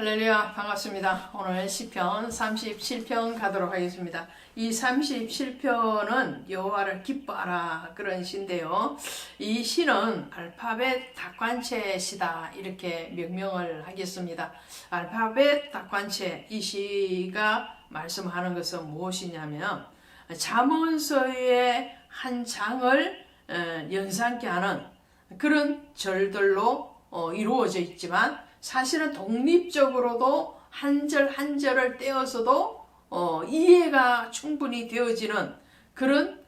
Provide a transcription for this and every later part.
할렐루야, 반갑습니다. 오늘 시편 37편 가도록 하겠습니다. 이 37편은 여호와를 기뻐하라 그런 시인데요. 이 시는 알파벳 닭관체 시다 이렇게 명명을 하겠습니다. 알파벳 닭관체, 이 시가 말씀하는 것은 무엇이냐면 잠언서의 한 장을 연상케 하는 그런 절들로 이루어져 있지만 사실은 독립적으로도 한 절 한 절을 떼어서도 이해가 충분히 되어지는 그런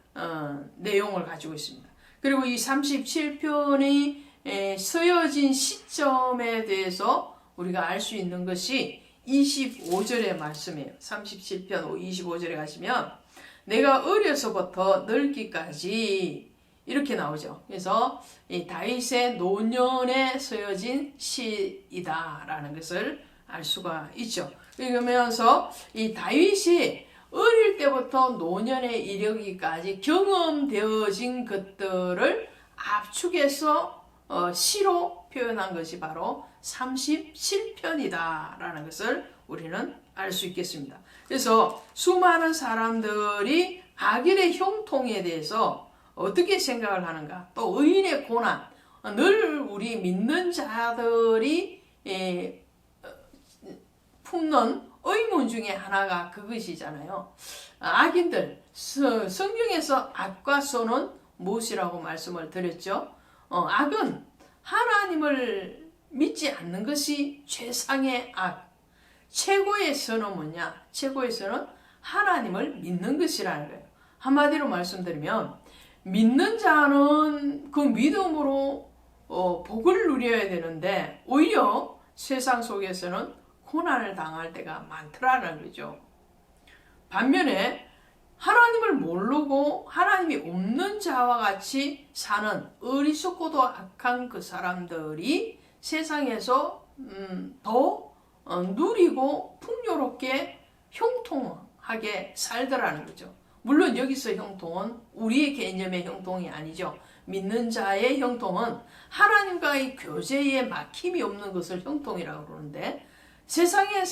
내용을 가지고 있습니다. 그리고 이 37편이 쓰여진 시점에 대해서 우리가 알 수 있는 것이 25절의 말씀이에요. 37편 25절에 가시면 내가 어려서부터 늙기까지 이렇게 나오죠. 그래서 이 다윗의 노년에 쓰여진 시이다라는 것을 알 수가 있죠. 그러면서 이 다윗이 어릴 때부터 노년에 이르기까지 경험되어진 것들을 압축해서 시로 표현한 것이 바로 37편이다라는 것을 우리는 알 수 있겠습니다. 그래서 수많은 사람들이 악인의 형통에 대해서 어떻게 생각을 하는가? 또 의인의 고난, 늘 우리 믿는 자들이 품는 의문 중에 하나가 그것이잖아요. 악인들, 성경에서 악과 선은 무엇이라고 말씀을 드렸죠? 악은 하나님을 믿지 않는 것이 최상의 악. 최고의 선은 뭐냐? 최고의 선은 하나님을 믿는 것이라는 거예요. 한마디로 말씀드리면 믿는 자는 그 믿음으로 복을 누려야 되는데 오히려 세상 속에서는 고난을 당할 때가 많더라는 거죠. 반면에 하나님을 모르고 하나님이 없는 자와 같이 사는 어리석고도 악한 그 사람들이 세상에서 더 누리고 풍요롭게 형통하게 살더라는 거죠. 물론 여기서 형통은 우리의 개념의 형통이 아니죠. 믿는 자의 형통은 하나님과의 교제에 막힘이 없는 것을 형통이라고 그러는데 세상의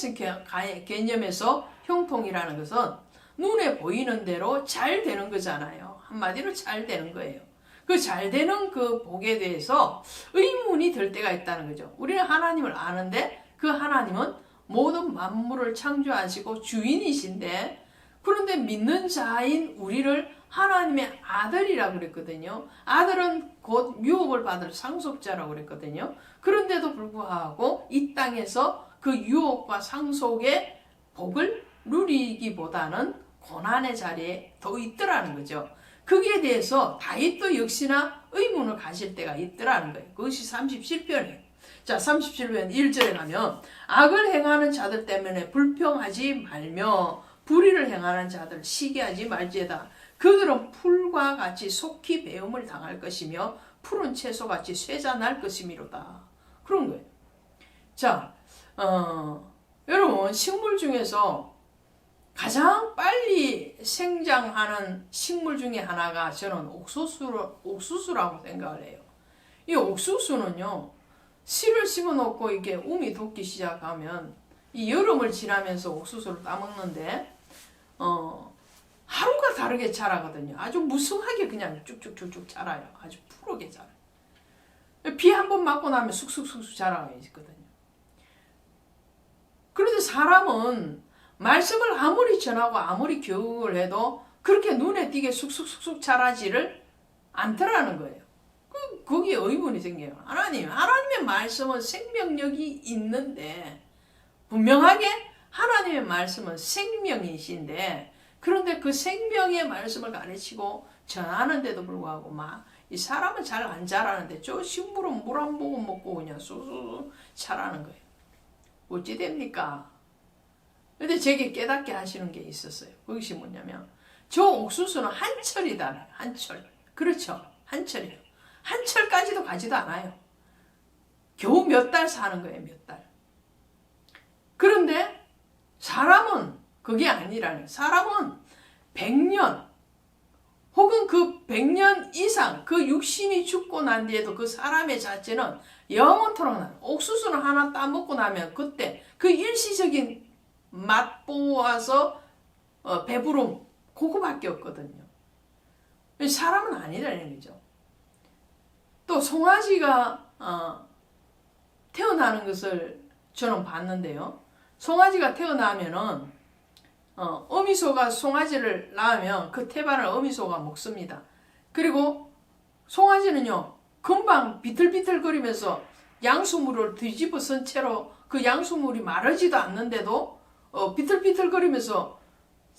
개념에서 형통이라는 것은 눈에 보이는 대로 잘 되는 거잖아요. 한마디로 잘 되는 거예요. 그 잘 되는 그 복에 대해서 의문이 들 때가 있다는 거죠. 우리는 하나님을 아는데 그 하나님은 모든 만물을 창조하시고 주인이신데 그런데 믿는 자인 우리를 하나님의 아들이라고 그랬거든요. 아들은 곧 유업을 받을 상속자라고 그랬거든요. 그런데도 불구하고 이 땅에서 그 유업과 상속의 복을 누리기보다는 고난의 자리에 더 있더라는 거죠. 거기에 대해서 다윗도 역시나 의문을 가질 때가 있더라는 거예요. 그것이 37편이에요. 자, 37편 1절에 가면 악을 행하는 자들 때문에 불평하지 말며 불의를 행하는 자들 시기하지 말지어다. 그들은 풀과 같이 속히 배움을 당할 것이며 푸른 채소같이 쇠잔할 것이미로다. 그런 거예요. 자, 여러분 식물 중에서 가장 빨리 생장하는 식물 중에 하나가 저는 옥수수라고 생각을 해요. 이 옥수수는요, 씨를 심어놓고 이렇게 움이 돋기 시작하면 이 여름을 지나면서 옥수수를 따먹는데 하루가 다르게 자라거든요. 아주 무성하게 그냥 쭉쭉쭉쭉 자라요. 아주 푸르게 자라요. 비 한 번 맞고 나면 쑥쑥쑥쑥 자라가 있거든요. 그런데 사람은 말씀을 아무리 전하고 아무리 교육을 해도 그렇게 눈에 띄게 쑥쑥쑥쑥 자라지를 않더라는 거예요. 거기에 의문이 생겨요. 하나님의 말씀은 생명력이 있는데 분명하게 하나님의 말씀은 생명이신데 그런데 그 생명의 말씀을 가르치고 전하는데도 불구하고 이 사람은 잘 안 자라는데 저 식물은 물 한 모금 먹고 그냥 쑥쑥 자라는 거예요. 어찌 됩니까? 근데 제게 깨닫게 하시는 게 있었어요. 그것이 뭐냐면 저 옥수수는 한철이다. 한철. 그렇죠. 한철이에요. 한철까지도 가지도 않아요. 겨우 몇 달 사는 거예요. 몇 달. 그런데 사람은 그게 아니라는. 사람은 100년, 혹은 그 100년 이상 그 육신이 죽고 난 뒤에도 그 사람의 자체는 영원토록 난 옥수수를 하나 따먹고 나면 그때 그 일시적인 맛보아서 배부름 그거밖에 없거든요. 사람은 아니라는 거죠. 또 송아지가 태어나는 것을 저는 봤는데요. 송아지가 태어나면은 어미소가 송아지를 낳으면 그 태반을 어미소가 먹습니다. 그리고 송아지는요, 금방 비틀비틀거리면서 양수물을 뒤집어 쓴 채로 그 양수물이 마르지도 않는데도 비틀비틀거리면서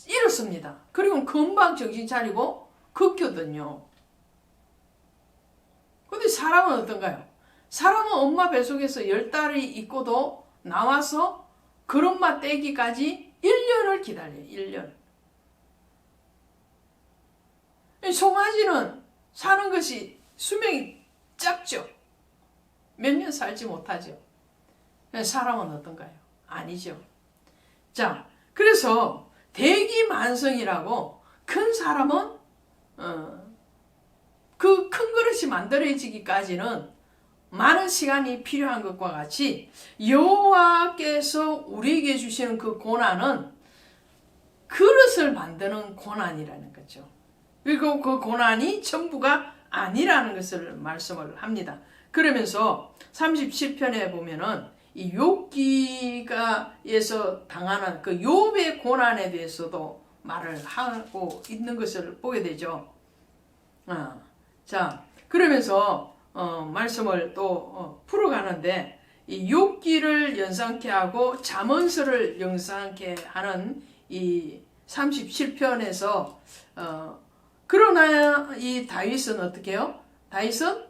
일었습니다. 그리고 금방 정신 차리고 걷거든요. 근데 사람은 어떤가요? 사람은 엄마 뱃속에서 10달이 있고도 나와서 그런맛 떼기까지 1년을 기다려요. 1년. 송아지는 사는 것이 수명이 짧죠. 몇 년 살지 못하죠. 사람은 어떤가요? 아니죠. 자, 그래서 대기만성이라고 큰 사람은 그 큰 그릇이 만들어지기까지는 많은 시간이 필요한 것과 같이 여호와께서 우리에게 주시는 그 고난은 그릇을 만드는 고난이라는 거죠. 그리고 그 고난이 전부가 아니라는 것을 말씀을 합니다. 그러면서 37편에 보면은 이 욥기가에서 당하는 그 욥의 고난에 대해서도 말을 하고 있는 것을 보게 되죠. 자, 그러면서 말씀을 또 풀어가는데 이 욥기를 연상케 하고 잠언서를 연상케 하는 이 37편에서 그러나 이 다윗은 어떻게 해요? 다윗은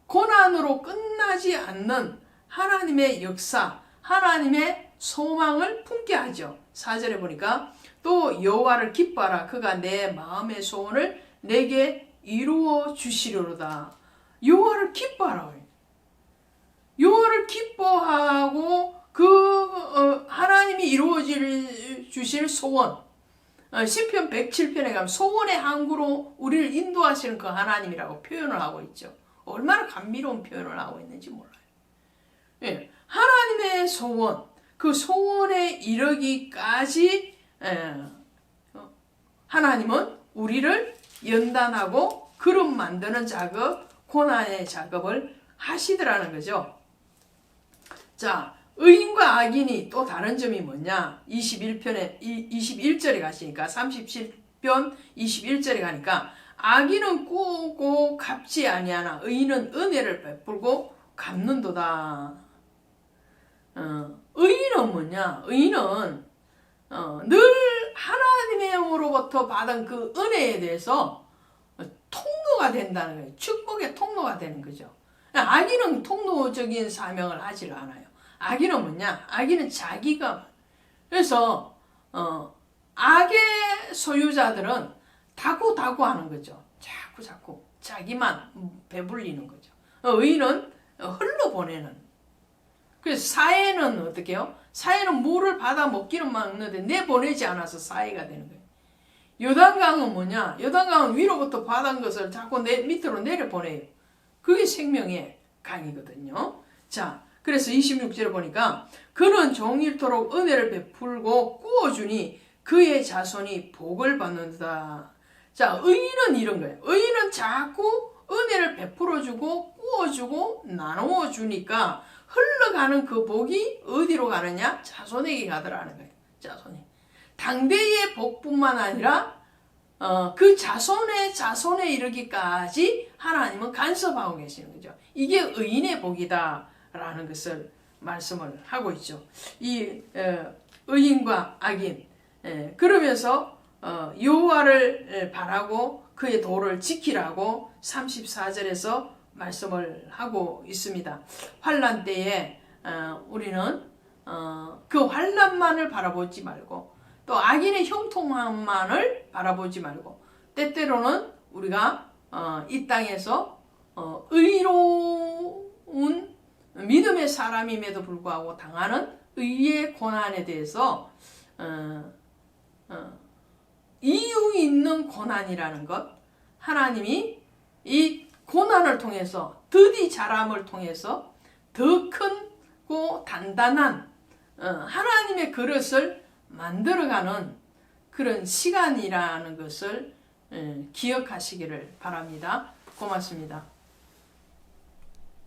고난으로 끝나지 않는 하나님의 역사, 하나님의 소망을 품게 하죠. 4절에 보니까 또 여호와를 기뻐하라. 그가 내 마음의 소원을 내게 이루어 주시려로다. 여호와를 기뻐하라. 여호와를 기뻐하고 그 하나님이 이루어 주실 소원. 시편 107편에 가면 소원의 항구로 우리를 인도하시는 그 하나님이라고 표현을 하고 있죠. 얼마나 감미로운 표현을 하고 있는지 몰라요. 예, 하나님의 소원, 그 소원에 이르기까지 하나님은 우리를 연단하고 그릇 만드는 작업, 고난의 작업을 하시더라는 거죠. 자, 의인과 악인이 또 다른 점이 뭐냐? 21절에 가시니까 37편 21절에 가니까 악인은 꾸고 갚지 아니하나 의인은 은혜를 베풀고 갚는도다. 의인은 뭐냐? 의인은 늘 하나님으로부터 받은 그 은혜에 대해서 통로가 된다는 거예요. 축복의 통로가 되는 거죠. 악인은 통로적인 사명을 하질 않아요. 악인은 뭐냐? 악인은 자기가. 그래서 악의 소유자들은 다고 하는 거죠. 자꾸 자기만 배불리는 거죠. 의인은 흘러보내는. 그래서 사해는 어떻게 해요? 사해는 물을 받아 먹기는 먹는데 내보내지 않아서 사해가 되는 거예요. 요단강은 뭐냐? 요단강은 위로부터 받은 것을 자꾸 밑으로 내려보내요. 그게 생명의 강이거든요. 자, 그래서 26절에 보니까 그는 종일토록 은혜를 베풀고 꾸어주니 그의 자손이 복을 받는다. 자, 의인은 이런 거예요. 의인은 자꾸 은혜를 베풀어주고 꾸어주고 나누어주니까 흘러가는 그 복이 어디로 가느냐? 자손에게 가더라는 거예요. 자손이. 당대의 복뿐만 아니라 그 자손에 이르기까지 하나님은 간섭하고 계시는 거죠. 이게 의인의 복이다라는 것을 말씀을 하고 있죠. 이 의인과 악인. 그러면서 여호와를 바라고 그의 도를 지키라고 34절에서 말씀을 하고 있습니다. 환난 때에 우리는 그 환난만을 바라보지 말고 또 악인의 형통함만을 바라보지 말고 때때로는 우리가 이 땅에서 의로운 믿음의 사람임에도 불구하고 당하는 의의 고난에 대해서 이유 있는 고난이라는 것, 하나님이 이 고난을 통해서 더디 자람을 통해서 더 크고 단단한 하나님의 그릇을 만들어가는 그런 시간이라는 것을 기억하시기를 바랍니다. 고맙습니다.